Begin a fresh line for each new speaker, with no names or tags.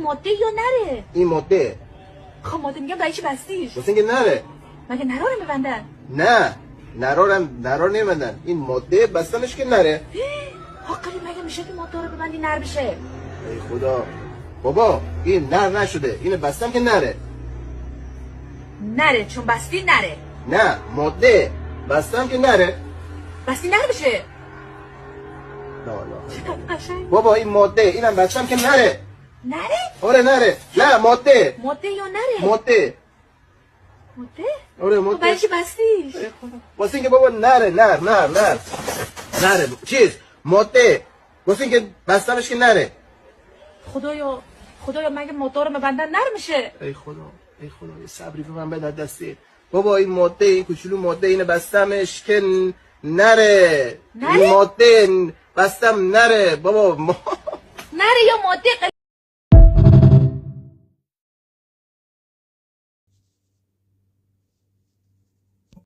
این ماده یا نره؟
این ماده.
خب ماده میگم برای چی بستیش؟
واسه اینکه نره.
مگه نرا رو میبندن؟
نه نرار نمیبندن. این ماده بستنش که نره.
حقیقی مگه میشه که ماده رو ببندی نر بشه؟
ای خدا بابا این نر نشده، اینو بستم که نره.
نره چون بستی نره.
نه ماده بستم که نره.
بستی نر بشه.
لا
قشنگ.
بابا این ماده اینم بستم که نره.
نره؟
آره نره. نه ماده.
ماده یا نره؟
ماده.
ماده؟
آره
خب
ماده.
برای چی بستیش؟
واسه اینکه بابا نره نره چیز ماده. واسه اینکه بستمش که نره.
خدایا مگه ماده رو ببندن نر میشه؟
ای خدا یه صبری به من بده دستی. بابا این ماده این کوچولو ماده اینه بستمش که نره. این ماده بستم نره بابا
نره یا ماده